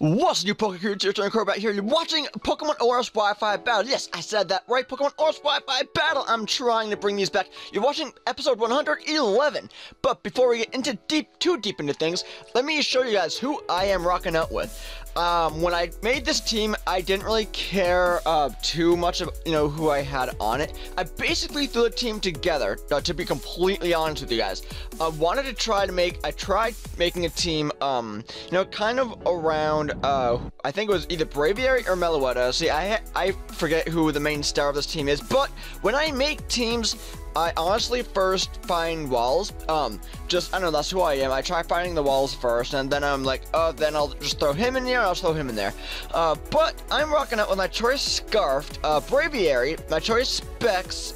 What's new Pokemon? It's UturnCrobat here. You're watching Pokemon ORAS Wi-Fi Battle. Yes, I said that right. Pokemon ORAS Wi-Fi Battle. I'm trying to bring these back. You're watching episode 111. But before we get into too deep into things, let me show you guys who I am rocking out with. When I made this team, I didn't really care too much of who I had on it. I basically threw the team together to be completely honest with you guys. I tried making a team kind of around I think it was either Braviary or Meloetta. See, I forget who the main star of this team is, but when I make teams, I honestly first find walls. I don't know, that's who I am. I try finding the walls first, and then I'm like, then I'll just throw him in there, I'll throw him in there. But I'm rocking out with my choice Scarfed, Braviary, my choice Specs,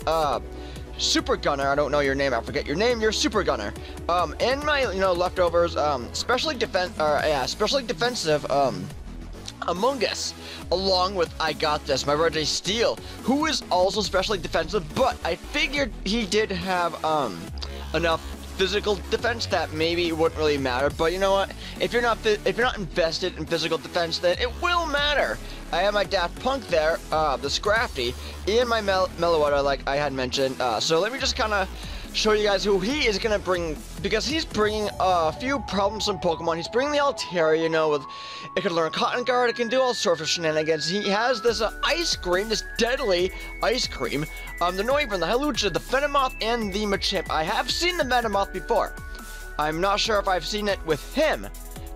Super Gunner, I don't know your name, I forget your name, you're Super Gunner. And my, leftovers, specially defensive, Among Us, along with I Got This, my Reggie Steel, who is also specially defensive, but I figured he did have, enough physical defense that maybe it wouldn't really matter. But you know what? If you're not invested in physical defense, then it will matter. I have my Daft Punk there, the Scrafty, and my Meloetta, like I had mentioned. So let me just kind of show you guys who he is gonna bring, because he's bringing a few problems in Pokemon. He's bringing the Altaria, with it can learn Cotton Guard, it can do all sorts of shenanigans. He has this ice cream, this deadly ice cream, the Noivern, the Hawlucha, the Venomoth, and the Machamp. I have seen the Venomoth before. I'm not sure if I've seen it with him,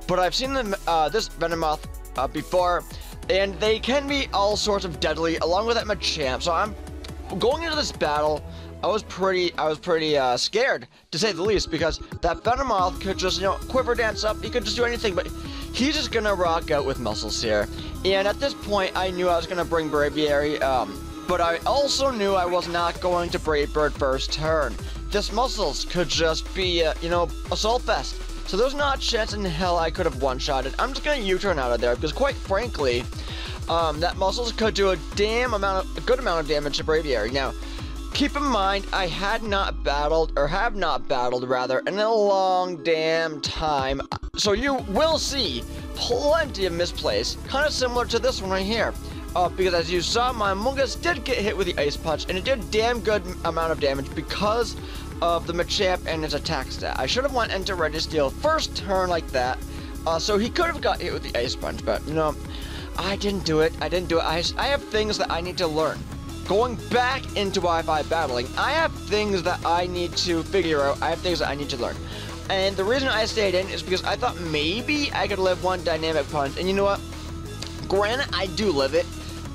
but I've seen this Venomoth before, and they can be all sorts of deadly, along with that Machamp. So I'm going into this battle. I was pretty scared, to say the least, because that Venomoth could just, quiver dance up. He could just do anything, but he's just gonna rock out with muscles here. And at this point, I knew I was gonna bring Braviary, but I also knew I was not going to Brave Bird first turn. This muscles could just be, Assault Vest. So there's not a chance in hell I could have one-shotted. I'm just gonna U-turn out of there, because quite frankly, that muscles could do a good amount of damage to Braviary. Now, keep in mind, I have not battled, rather, in a long damn time. So you will see plenty of misplays, kind of similar to this one right here. Because as you saw, my Among Us did get hit with the Ice Punch, and it did a damn good amount of damage because of the Machamp and its attack stat. I should have went into Reggie Steel first turn like that, so he could have got hit with the Ice Punch, but, I didn't do it. I have things that I need to learn. Going back into Wi-Fi battling, I have things that I need to figure out. I have things that I need to learn. And the reason I stayed in is because I thought maybe I could live one Dynamic Punch. And you know what? Granted, I do live it,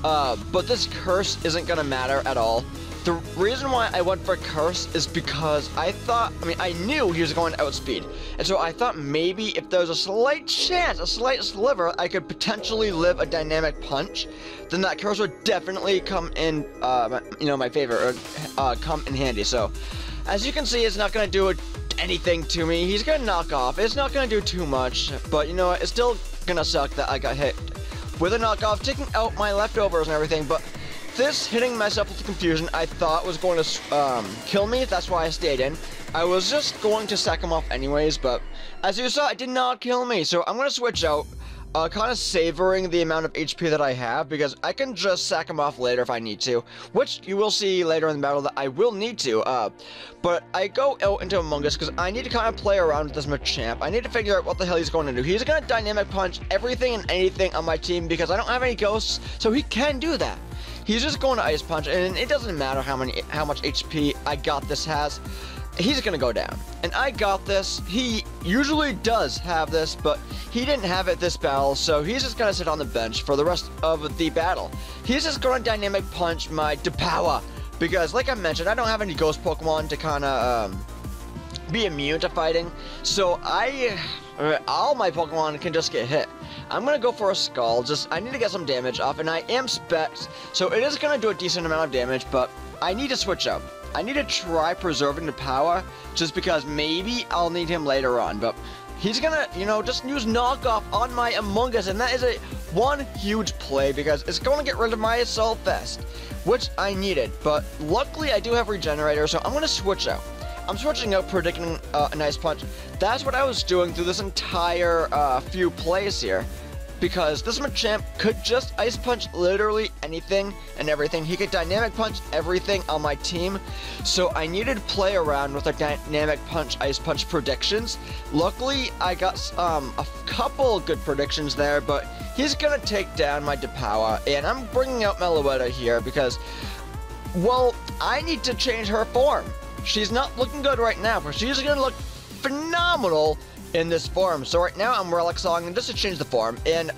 but this Curse isn't going to matter at all. The reason why I went for Curse is because I knew he was going to outspeed. And so I thought maybe if there was a slight chance, a slight sliver, I could potentially live a Dynamic Punch, then that Curse would definitely come in, my favor, or come in handy. So, as you can see, it's not going to do anything to me. He's going to knock off. It's not going to do too much, but you know what? It's still going to suck that I got hit with a knockoff, taking out my leftovers and everything, but this hitting myself with the confusion I thought was going to kill me. That's why I stayed in. I was just going to sack him off anyways, but as you saw, it did not kill me. So I'm going to switch out, kind of savoring the amount of HP that I have, because I can just sack him off later if I need to, which you will see later in the battle that I will need to. But I go out into Among Us because I need to kind of play around with this Machamp. I need to figure out what the hell he's going to do. He's going to Dynamic Punch everything and anything on my team because I don't have any ghosts, so he can do that. He's just going to Ice Punch, and it doesn't matter how much HP I Got This has. He's gonna go down. And I Got This, he usually does have this, but he didn't have it this battle, so he's just gonna sit on the bench for the rest of the battle. He's just gonna Dynamic Punch my Depower, because like I mentioned, I don't have any Ghost Pokemon to kind of be immune to fighting, so all my Pokemon can just get hit. I'm gonna go for a Skull, I need to get some damage off, and I am Specs, so it is gonna do a decent amount of damage, but I need to switch out. I need to try preserving the power, just because maybe I'll need him later on, but he's gonna, just use knockoff on my Among Us, and that is one huge play, because it's gonna get rid of my Assault Vest, which I needed, but luckily I do have Regenerator, so I'm gonna switch out. I'm switching out, predicting a nice punch. That's what I was doing through this entire few plays here. because this Machamp could just Ice Punch literally anything and everything. He could Dynamic Punch everything on my team, so I needed to play around with the Dynamic Punch, Ice Punch predictions. Luckily, I got a couple good predictions there, but he's gonna take down my Depower, and I'm bringing out Meloetta here because, well, I need to change her form. She's not looking good right now, but she's gonna look phenomenal in this form. So right now I'm Relic Song just to change the form, and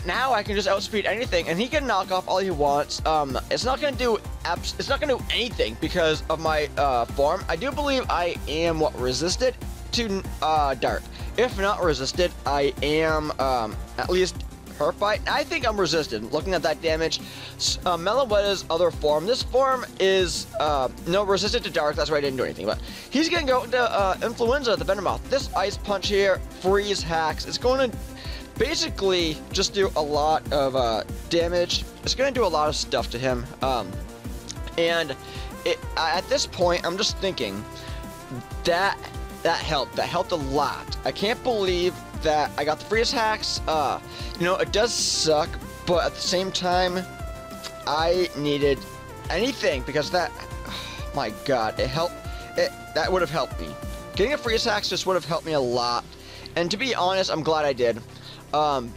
now I can just outspeed anything, and he can knock off all he wants. It's not gonna do anything because of my form. I do believe I am resisted to Dark. If not resisted, I am at least her fight. I think I'm resisted. Looking at that damage, Meloetta's other form. This form is no resistant to Dark. That's why I didn't do anything. But he's gonna go into Influenza, the Venomoth. This Ice Punch here, Freeze Hacks. It's going to basically just do a lot of damage. It's gonna do a lot of stuff to him. And at this point, I'm just thinking that helped. That helped a lot. I can't believe that I got the Freeze Hacks. You know, it does suck, but at the same time, I needed anything because that, oh my god, that would have helped me. Getting a Freeze Hacks just would have helped me a lot. And to be honest, I'm glad I did.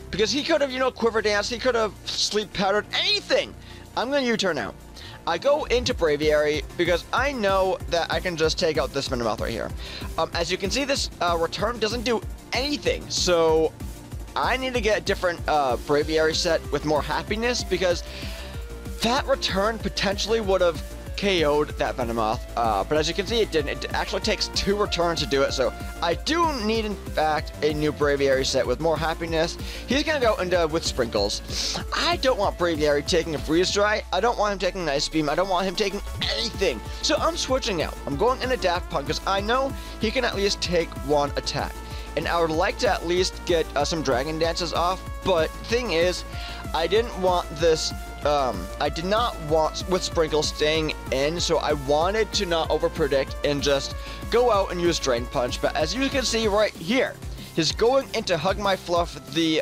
Because he could have, you know, Quiver Dance, he could have Sleep Powdered, anything. I'm gonna U-turn out. I go into Braviary because I know that I can just take out this Venomoth right here. As you can see, this return doesn't do anything, so I need to get a different Braviary set with more happiness because that return potentially would have KO'd that Venomoth, but as you can see, it didn't. It actually takes 2 returns to do it, so I do need, in fact, a new Braviary set with more happiness. He's gonna go into with Sprinkles. I don't want Braviary taking a Freeze Dry. I don't want him taking an Ice Beam. I don't want him taking anything. So I'm switching out. I'm going into Daft Punk because I know he can at least take 1 attack. And I would like to at least get some Dragon Dances off, but thing is, I didn't want this. I did not want with Sprinkles staying in, so I wanted to not overpredict and just go out and use Drain Punch. But as you can see right here, he's going into Hug My Fluff, the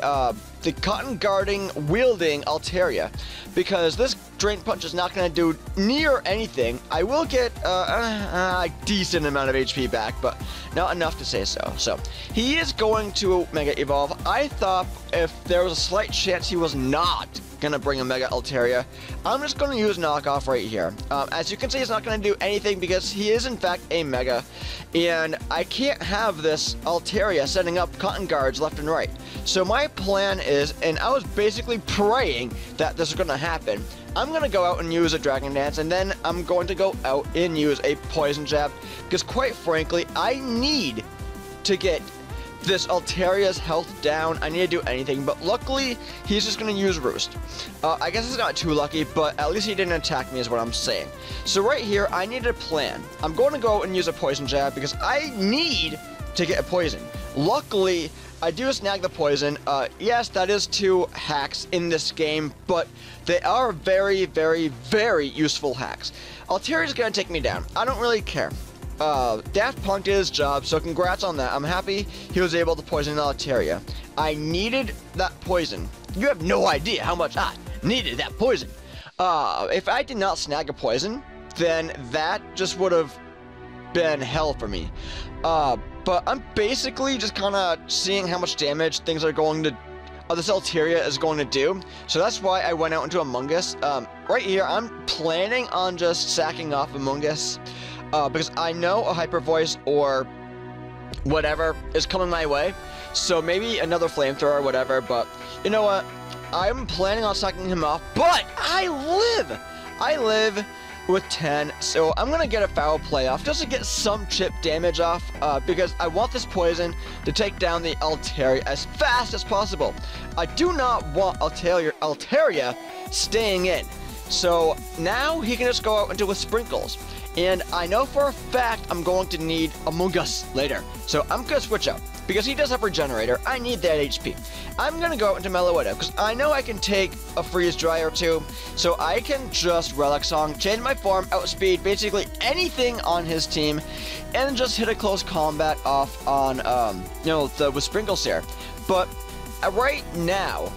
Cotton Guarding wielding Altaria, because this Drain Punch is not going to do near anything. I will get a decent amount of HP back, but not enough to say so. So he is going to Mega Evolve. I thought if there was a slight chance he was not gonna bring a Mega Altaria, I'm just gonna use Knockoff right here. As you can see, it's not gonna do anything because he is in fact a Mega, and I can't have this Altaria setting up Cotton Guards left and right. So my plan is, and I was basically praying that this is gonna happen, I'm gonna go out and use a Dragon Dance, and then I'm going to go out and use a Poison Jab, because quite frankly, I need to get this Altaria's health down. I need to do anything, but luckily, he's just going to use Roost. I guess it's not too lucky, but at least he didn't attack me is what I'm saying. So right here, I need a plan. I'm going to go and use a Poison Jab because I need to get a Poison. Luckily, I do snag the Poison. Yes, that is 2 hacks in this game, but they are very, very, very useful hacks. Altaria's going to take me down. I don't really care. Daft Punk did his job, so congrats on that. I'm happy he was able to poison the Altaria. I needed that poison. You have no idea how much I needed that poison. If I did not snag a poison, then that just would have been hell for me. But I'm basically just kind of seeing how much damage things are going to, this Altaria is going to do. So that's why I went out into Among Us. Right here, I'm planning on just sacking off Among Us. Because I know a Hyper Voice or whatever is coming my way, so maybe another Flamethrower or whatever, but you know what, I'm planning on sucking him off, but I live with 10, so I'm gonna get a Foul Play off just to get some chip damage off, because I want this Poison to take down the Altaria as fast as possible. I do not want Altaria staying in, so now he can just go out into with Sprinkles. And I know for a fact I'm going to need Among Us later. So I'm going to switch out. Because he does have Regenerator, I need that HP. I'm going to go into Meloetta, because I know I can take a Freeze Dry or 2. So I can just Relic Song, change my form, outspeed basically anything on his team, and just hit a close combat off on, with Sprinkles here. But Right now,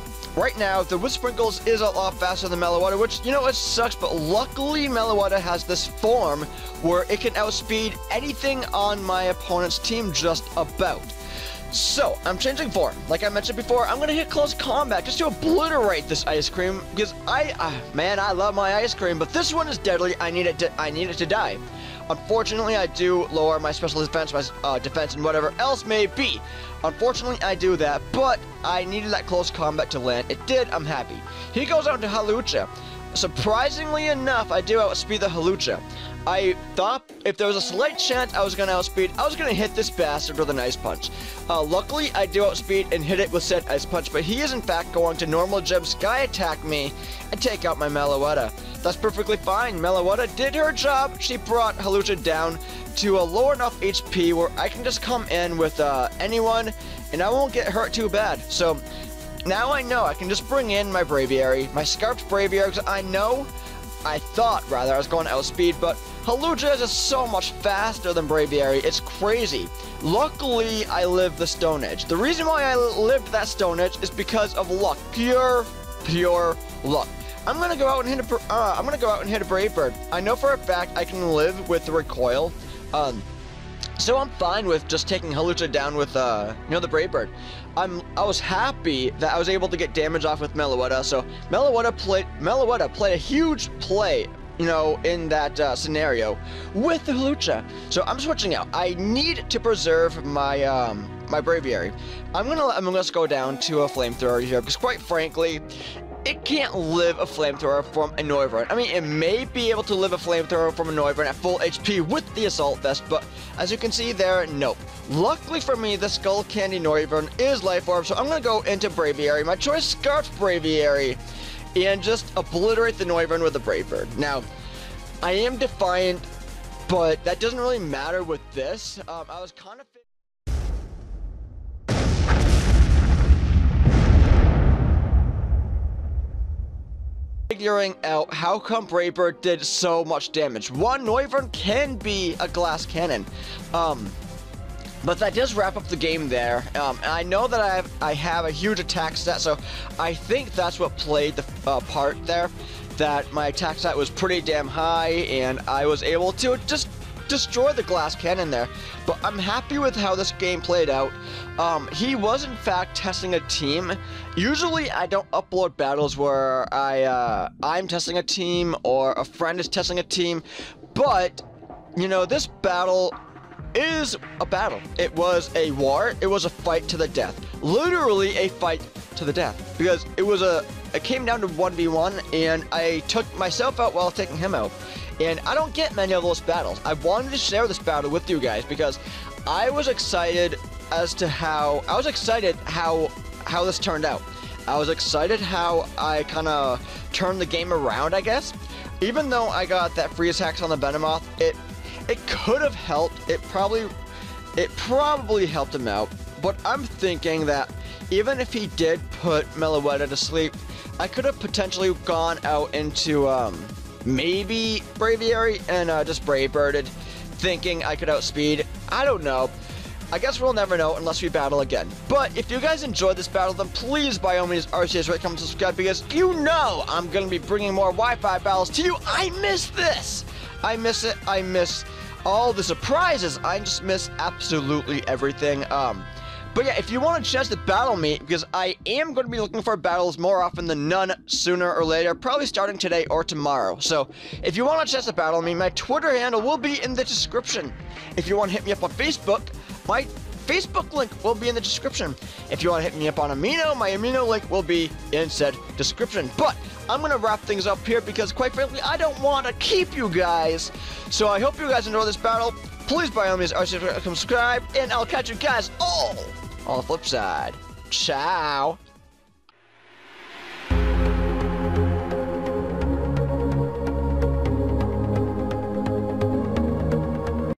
the Wood Sprinkles is a lot faster than Meloetta, which, you know, it sucks, but luckily Meloetta has this form where it can outspeed anything on my opponent's team just about. So, I'm changing form. Like I mentioned before, I'm gonna hit close combat just to obliterate this ice cream, because man, I love my ice cream, but this one is deadly. I need it to die. Unfortunately, I do lower my special defense, my defense, and whatever else may be. Unfortunately, I do that, but I needed that close combat to land. It did, I'm happy. He goes out to Hawlucha. Surprisingly enough, I do outspeed the Hawlucha. I thought if there was a slight chance I was going to outspeed, I was going to hit this bastard with an Ice Punch. Luckily, I do outspeed and hit it with said Ice Punch, but he is in fact going to normal gem Sky Attack me and take out my Meloetta. That's perfectly fine. Meloetta did her job. She brought Hawlucha down to a low enough HP where I can just come in with anyone and I won't get hurt too bad. So now I know I can just bring in my Braviary, my Scarfed Braviary, because I thought I was going to outspeed, but Hawlucha is just so much faster than Braviary. It's crazy. Luckily, I lived the Stone Edge. The reason why I lived that Stone Edge is because of luck. Pure luck. I'm gonna go out and hit a Brave Bird. I know for a fact I can live with the recoil. So I'm fine with just taking Hawlucha down with, the Brave Bird. I was happy that I was able to get damage off with Meloetta. So Meloetta played a huge play, in that scenario with the Hawlucha. So I'm switching out. I need to preserve my my Braviary. I'm gonna just go down to a Flamethrower here because, quite frankly, it can't live a Flamethrower from a Noivern. I mean, it may be able to live a Flamethrower from a Noivern at full HP with the Assault Vest, but as you can see there, nope. Luckily for me, the Skull Candy Noivern is Life Orb, so I'm going to go into Braviary. My choice, Scarfed Braviary, and just obliterate the Noivern with a Brave Bird. Now, I am Defiant, but that doesn't really matter with this. I was kind of... figuring out how come Brave Bird did so much damage. One, Noivern can be a glass cannon, but that does wrap up the game there. And I know that I have a huge attack stat, so I think that's what played the part there, that my attack stat was pretty damn high, and I was able to just destroy the glass cannon there. But I'm happy with how this game played out. He was in fact testing a team. Usually I don't upload battles where I'm testing a team or a friend is testing a team, but this battle is a battle. It was a war. It was a fight to the death. Literally a fight to the death, because it came down to 1v1 and I took myself out while taking him out. And I don't get many of those battles. I wanted to share this battle with you guys because I was excited how this turned out. I was excited how I kind of turned the game around, I guess. Even though I got that free attacks on the Venomoth, it could have helped. It probably helped him out. But I'm thinking that even if he did put Meloetta to sleep, I could have potentially gone out into maybe Braviary and just Brave Birded, thinking I could outspeed. I don't know. I guess we'll never know unless we battle again. But if you guys enjoyed this battle, then please, by all means, RCS, rate, comment, subscribe, because I'm going to be bringing more Wi-Fi battles to you. I miss this. I miss it. I miss all the surprises. I just miss absolutely everything. But yeah, if you want a chance to battle me, because I am going to be looking for battles more often than none, sooner or later, probably starting today or tomorrow. So if you want a chance to battle me, my Twitter handle will be in the description. If you want to hit me up on Facebook, my Facebook link will be in the description. If you want to hit me up on Amino, my Amino link will be in said description. But I'm going to wrap things up here because, quite frankly, I don't want to keep you guys. So I hope you guys enjoy this battle. Please, by all means, subscribe, and I'll catch you guys all on the flip side. Ciao.